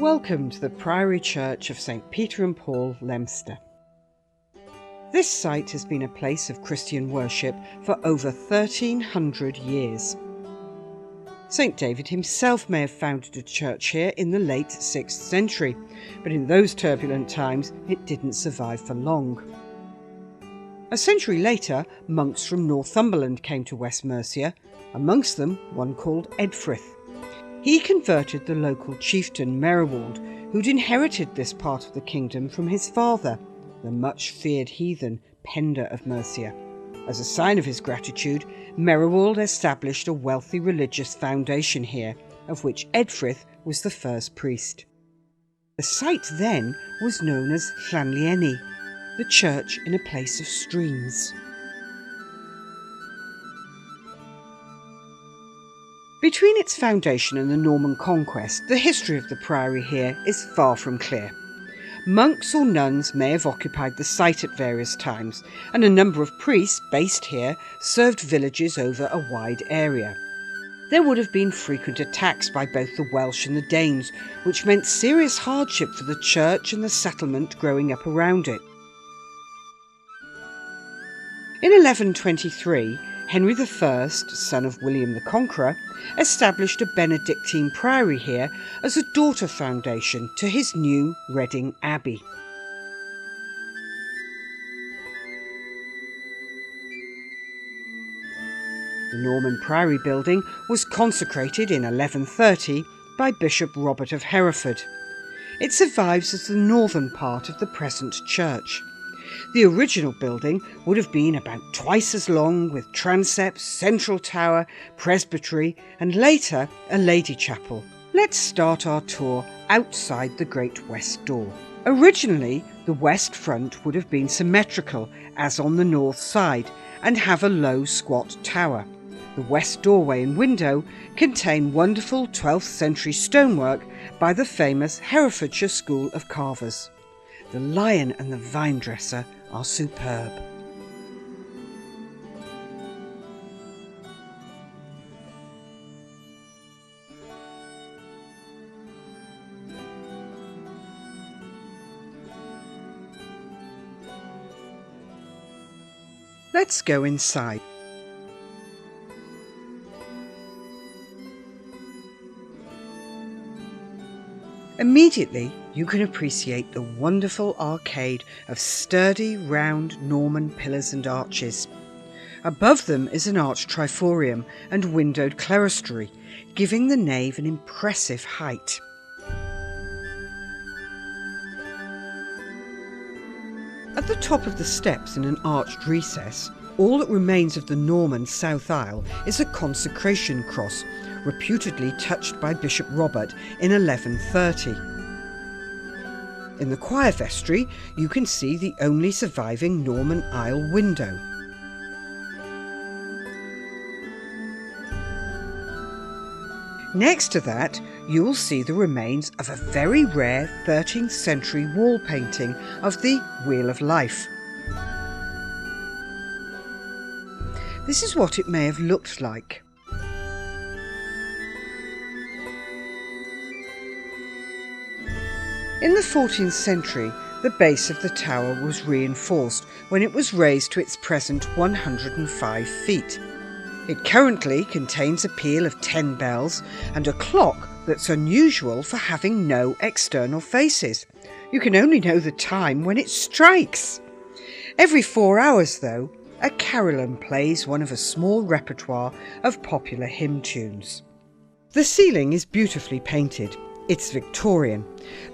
Welcome to the Priory Church of St Peter and Paul, Leominster. This site has been a place of Christian worship for over 1300 years. St David himself may have founded a church here in the late 6th century, but in those turbulent times it didn't survive for long. A century later, monks from Northumberland came to West Mercia, amongst them one called Edfrith. He converted the local chieftain Merewald, who'd inherited this part of the kingdom from his father, the much-feared heathen Penda of Mercia. As a sign of his gratitude, Merewald established a wealthy religious foundation here, of which Edfrith was the first priest. The site then was known as Llanllienni, the church in a place of streams. Between its foundation and the Norman conquest, the history of the priory here is far from clear. Monks or nuns may have occupied the site at various times, and a number of priests based here served villages over a wide area. There would have been frequent attacks by both the Welsh and the Danes, which meant serious hardship for the church and the settlement growing up around it. In 1123, Henry I, son of William the Conqueror, established a Benedictine priory here as a daughter foundation to his new Reading Abbey. The Norman priory building was consecrated in 1130 by Bishop Robert of Hereford. It survives as the northern part of the present church. The original building would have been about twice as long, with transepts, central tower, presbytery, and later a lady chapel. Let's start our tour outside the Great West Door. Originally, the west front would have been symmetrical, as on the north side, and have a low squat tower. The west doorway and window contain wonderful 12th century stonework by the famous Herefordshire School of Carvers. The lion and the vine dresser are superb. Let's go inside. Immediately, you can appreciate the wonderful arcade of sturdy, round Norman pillars and arches. Above them is an arched triforium and windowed clerestory, giving the nave an impressive height. At the top of the steps in an arched recess, all that remains of the Norman south aisle is a consecration cross, reputedly touched by Bishop Robert in 1130. In the choir vestry, you can see the only surviving Norman aisle window. Next to that, you will see the remains of a very rare 13th century wall painting of the Wheel of Life. This is what it may have looked like. In the 14th century, the base of the tower was reinforced when it was raised to its present 105 feet. It currently contains a peal of 10 bells and a clock that's unusual for having no external faces. You can only know the time when it strikes. Every 4 hours, though, a carillon plays one of a small repertoire of popular hymn tunes. The ceiling is beautifully painted. It's Victorian.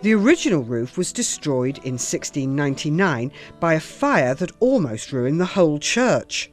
The original roof was destroyed in 1699 by a fire that almost ruined the whole church.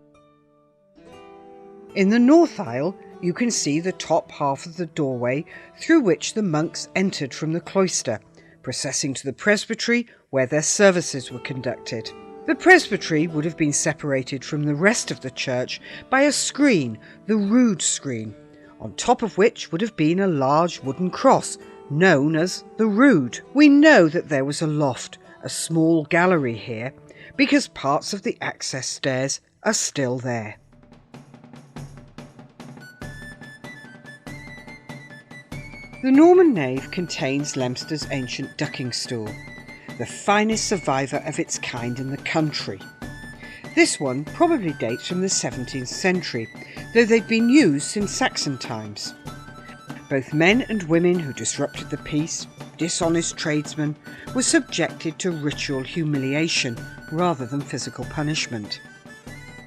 In the north aisle, you can see the top half of the doorway through which the monks entered from the cloister, processing to the presbytery where their services were conducted. The presbytery would have been separated from the rest of the church by a screen, the rood screen, on top of which would have been a large wooden cross, known as the rood. We know that there was a loft, a small gallery here, because parts of the access stairs are still there. The Norman nave contains Leominster's ancient ducking stool, the finest survivor of its kind in the country. This one probably dates from the 17th century, though they've been used since Saxon times. Both men and women who disrupted the peace, dishonest tradesmen, were subjected to ritual humiliation rather than physical punishment.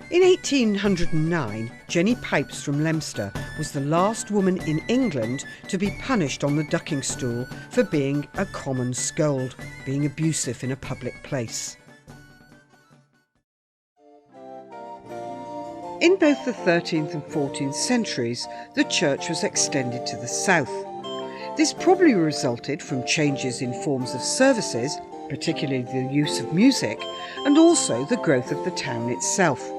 In 1809, Jenny Pipes from Leominster was the last woman in England to be punished on the ducking stool for being a common scold, being abusive in a public place. In both the 13th and 14th centuries, the church was extended to the south. This probably resulted from changes in forms of services, particularly the use of music, and also the growth of the town itself.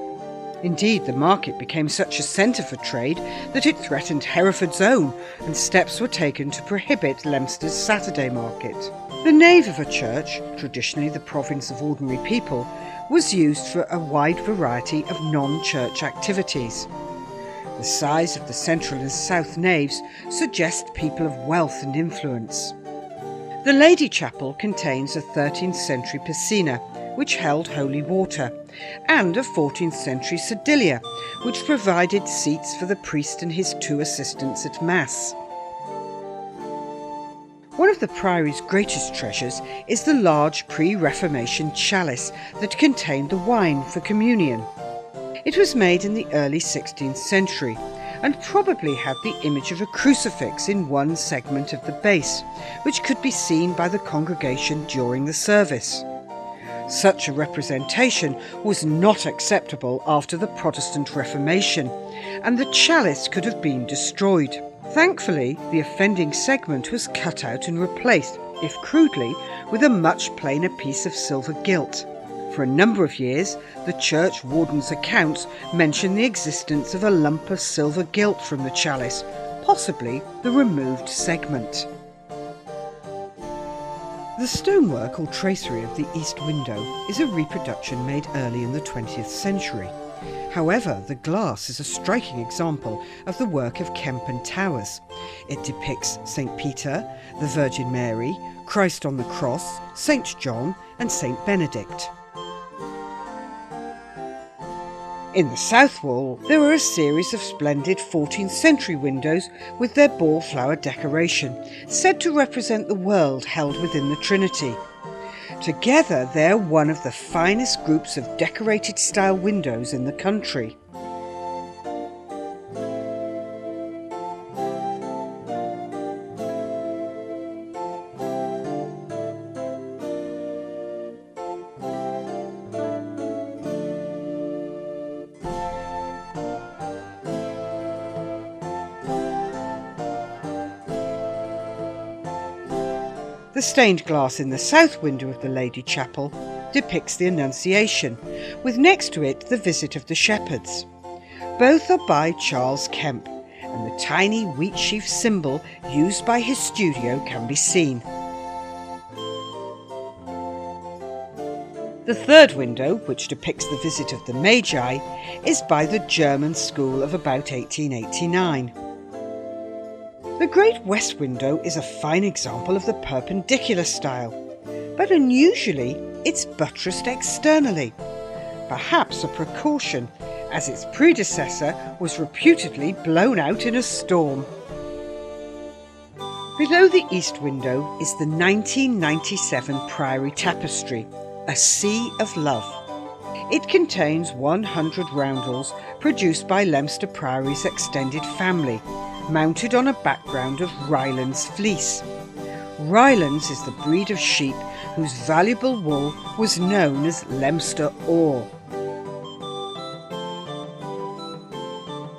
Indeed, the market became such a centre for trade that it threatened Hereford's own, and steps were taken to prohibit Leominster's Saturday market. The nave of a church, traditionally the province of ordinary people, was used for a wide variety of non-church activities. The size of the central and south naves suggest people of wealth and influence. The Lady Chapel contains a 13th century piscina, which held holy water, and a 14th century sedilia, which provided seats for the priest and his 2 assistants at Mass. One of the Priory's greatest treasures is the large pre-Reformation chalice that contained the wine for communion. It was made in the early 16th century and probably had the image of a crucifix in one segment of the base, which could be seen by the congregation during the service. Such a representation was not acceptable after the Protestant Reformation, and the chalice could have been destroyed. Thankfully, the offending segment was cut out and replaced, if crudely, with a much plainer piece of silver gilt. For a number of years, the church warden's accounts mention the existence of a lump of silver gilt from the chalice, possibly the removed segment. The stonework or tracery of the east window is a reproduction made early in the 20th century. However, the glass is a striking example of the work of Kempen Towers. It depicts St. Peter, the Virgin Mary, Christ on the cross, St. John and St. Benedict. In the south wall, there are a series of splendid 14th century windows with their ball-flower decoration, said to represent the world held within the Trinity. Together, they're one of the finest groups of decorated style windows in the country. The stained glass in the south window of the Lady Chapel depicts the Annunciation, with next to it the Visit of the Shepherds. Both are by Charles Kemp, and the tiny wheat sheaf symbol used by his studio can be seen. The third window, which depicts the Visit of the Magi, is by the German school of about 1889. The Great West window is a fine example of the perpendicular style, but unusually it's buttressed externally, perhaps a precaution, as its predecessor was reputedly blown out in a storm. Below the east window is the 1997 Priory Tapestry, A Sea of Love. It contains 100 roundels produced by Leominster Priory's extended family, mounted on a background of Rylands fleece. Rylands is the breed of sheep whose valuable wool was known as Leominster ore.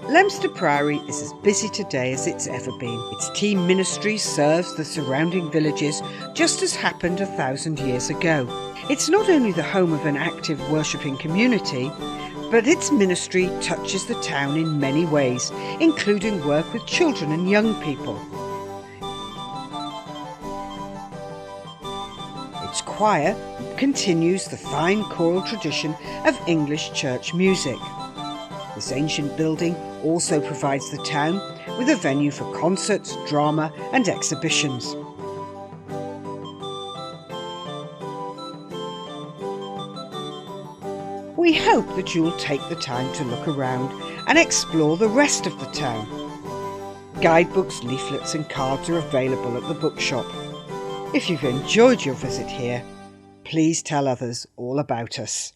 Leominster Priory is as busy today as it's ever been. Its team ministry serves the surrounding villages just as happened 1,000 years ago. It's not only the home of an active worshipping community, but its ministry touches the town in many ways, including work with children and young people. Its choir continues the fine choral tradition of English church music. This ancient building also provides the town with a venue for concerts, drama and exhibitions. We hope that you'll take the time to look around and explore the rest of the town. Guidebooks, leaflets and cards are available at the bookshop. If you've enjoyed your visit here, please tell others all about us.